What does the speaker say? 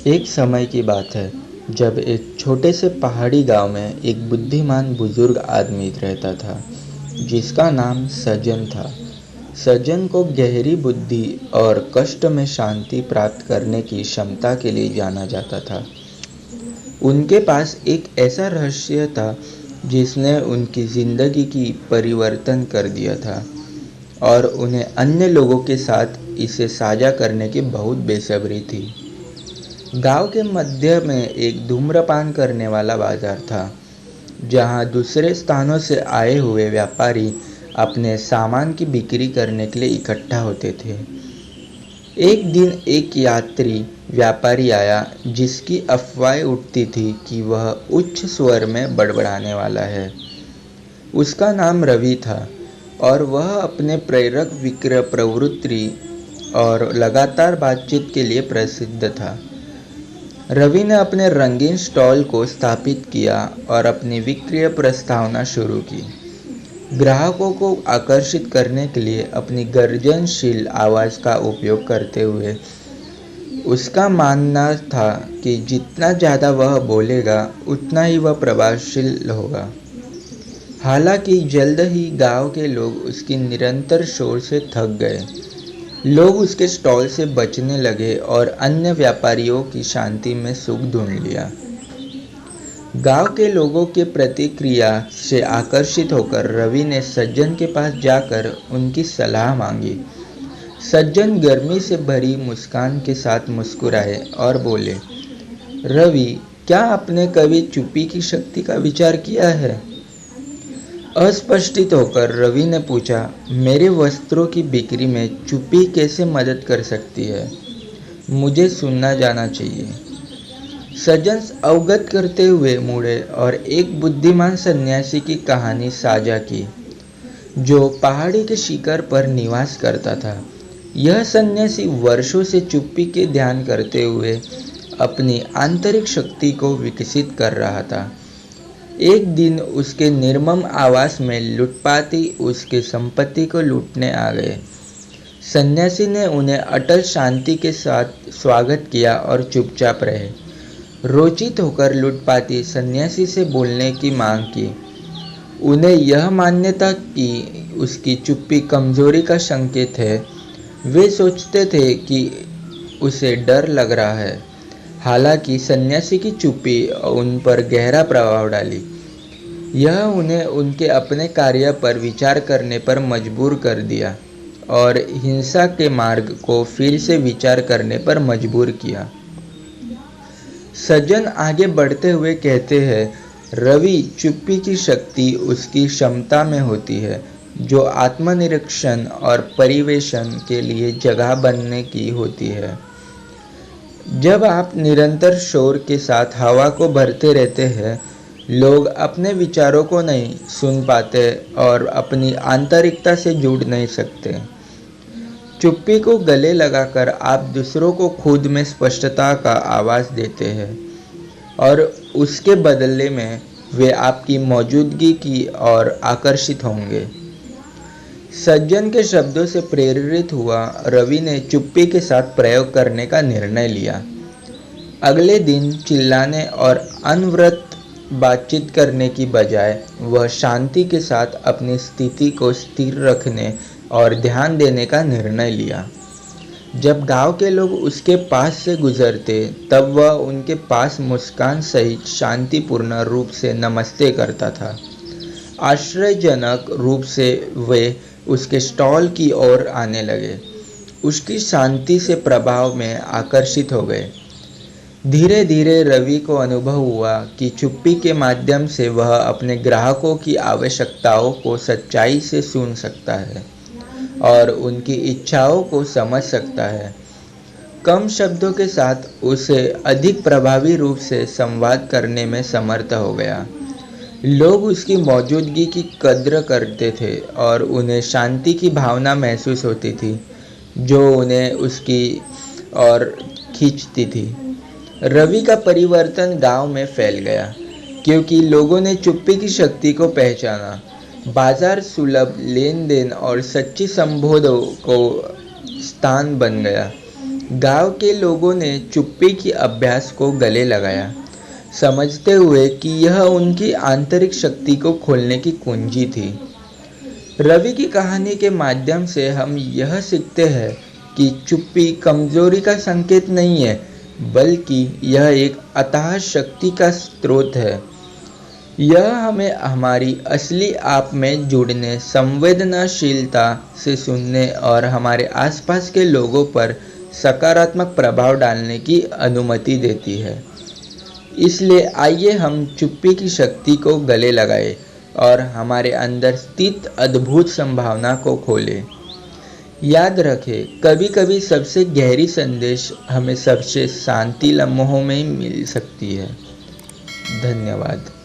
एक समय की बात है जब एक छोटे से पहाड़ी गांव में एक बुद्धिमान बुजुर्ग आदमी रहता था जिसका नाम सज्जन था। सज्जन को गहरी बुद्धि और कष्ट में शांति प्राप्त करने की क्षमता के लिए जाना जाता था। उनके पास एक ऐसा रहस्य था जिसने उनकी जिंदगी की परिवर्तन कर दिया था और उन्हें अन्य लोगों के साथ इसे साझा करने की बहुत बेसब्री थी। गांव के मध्य में एक धूम्रपान करने वाला बाजार था जहां दूसरे स्थानों से आए हुए व्यापारी अपने सामान की बिक्री करने के लिए इकट्ठा होते थे। एक दिन एक यात्री व्यापारी आया जिसकी अफवाहें उठती थी कि वह उच्च स्वर में बड़बड़ाने वाला है। उसका नाम रवि था और वह अपने प्रेरक विक्रय प्रवृत्ति और लगातार बातचीत के लिए प्रसिद्ध था। रवि ने अपने रंगीन स्टॉल को स्थापित किया और अपनी विक्रीय प्रस्तावना शुरू की। ग्राहकों को आकर्षित करने के लिए अपनी गर्जनशील आवाज़ का उपयोग करते हुए उसका मानना था कि जितना ज़्यादा वह बोलेगा उतना ही वह प्रभावशील होगा। हालांकि जल्द ही गांव के लोग उसकी निरंतर शोर से थक गए। लोग उसके स्टॉल से बचने लगे और अन्य व्यापारियों की शांति में सुख ढूंढ लिया। गांव के लोगों के प्रतिक्रिया से आकर्षित होकर रवि ने सज्जन के पास जाकर उनकी सलाह मांगी। सज्जन गर्मी से भरी मुस्कान के साथ मुस्कुराए और बोले, रवि, क्या आपने कभी चुप्पी की शक्ति का विचार किया है? अस्पष्टित होकर रवि ने पूछा, मेरे वस्त्रों की बिक्री में चुप्पी कैसे मदद कर सकती है? मुझे सुनना जाना चाहिए। सज्जन अवगत करते हुए मुड़े और एक बुद्धिमान सन्यासी की कहानी साझा की जो पहाड़ी के शिखर पर निवास करता था। यह सन्यासी वर्षों से चुप्पी के ध्यान करते हुए अपनी आंतरिक शक्ति को विकसित कर रहा था। एक दिन उसके निर्मम आवास में लूटपाती उसके संपत्ति को लूटने आ गए। सन्यासी ने उन्हें अटल शांति के साथ स्वागत किया और चुपचाप रहे। रोचित होकर लूटपाती सन्यासी से बोलने की मांग की। उन्हें यह मानने था कि उसकी चुप्पी कमजोरी का संकेत है। वे सोचते थे कि उसे डर लग रहा है। हालांकि सन्यासी की चुप्पी उन पर गहरा प्रभाव डाली। यह उन्हें उनके अपने कार्य पर विचार करने पर मजबूर कर दिया और हिंसा के मार्ग को फिर से विचार करने पर मजबूर किया। सज्जन आगे बढ़ते हुए कहते हैं, रवि, चुप्पी की शक्ति उसकी क्षमता में होती है जो आत्मनिरीक्षण और परिवेशन के लिए जगह बनने की होती है। जब आप निरंतर शोर के साथ हवा को भरते रहते हैं, लोग अपने विचारों को नहीं सुन पाते और अपनी आंतरिकता से जुड़ नहीं सकते। चुप्पी को गले लगाकर आप दूसरों को खुद में स्पष्टता का आवाज़ देते हैं और उसके बदले में वे आपकी मौजूदगी की ओर आकर्षित होंगे। सज्जन के शब्दों से प्रेरित हुआ रवि ने चुप्पी के साथ प्रयोग करने का निर्णय लिया। अगले दिन चिल्लाने और अनवरत बातचीत करने की बजाय वह शांति के साथ अपनी स्थिति को स्थिर रखने और ध्यान देने का निर्णय लिया। जब गांव के लोग उसके पास से गुजरते तब वह उनके पास मुस्कान सहित शांतिपूर्ण रूप से नमस्ते करता था। आश्चर्यजनक रूप से वे उसके स्टॉल की ओर आने लगे। उसकी शांति से प्रभाव में आकर्षित हो गए। धीरे धीरे रवि को अनुभव हुआ कि चुप्पी के माध्यम से वह अपने ग्राहकों की आवश्यकताओं को सच्चाई से सुन सकता है और उनकी इच्छाओं को समझ सकता है। कम शब्दों के साथ उसे अधिक प्रभावी रूप से संवाद करने में समर्थ हो गया। लोग उसकी मौजूदगी की कद्र करते थे और उन्हें शांति की भावना महसूस होती थी जो उन्हें उसकी ओर खींचती थी। रवि का परिवर्तन गांव में फैल गया क्योंकि लोगों ने चुप्पी की शक्ति को पहचाना। बाजार सुलभ लेन देन और सच्ची संबोधों को स्थान बन गया। गांव के लोगों ने चुप्पी की अभ्यास को गले लगाया, समझते हुए कि यह उनकी आंतरिक शक्ति को खोलने की कुंजी थी। रवि की कहानी के माध्यम से हम यह सीखते हैं कि चुप्पी कमजोरी का संकेत नहीं है, बल्कि यह एक अथाह शक्ति का स्रोत है। यह हमें हमारी असली आप में जुड़ने, संवेदनशीलता से सुनने और हमारे आसपास के लोगों पर सकारात्मक प्रभाव डालने की अनुमति देती है। इसलिए आइए हम चुप्पी की शक्ति को गले लगाएं और हमारे अंदर स्थित अद्भुत संभावना को खोलें। याद रखें, कभी-कभी सबसे गहरी संदेश हमें सबसे शांति लम्हों में मिल सकती है। धन्यवाद।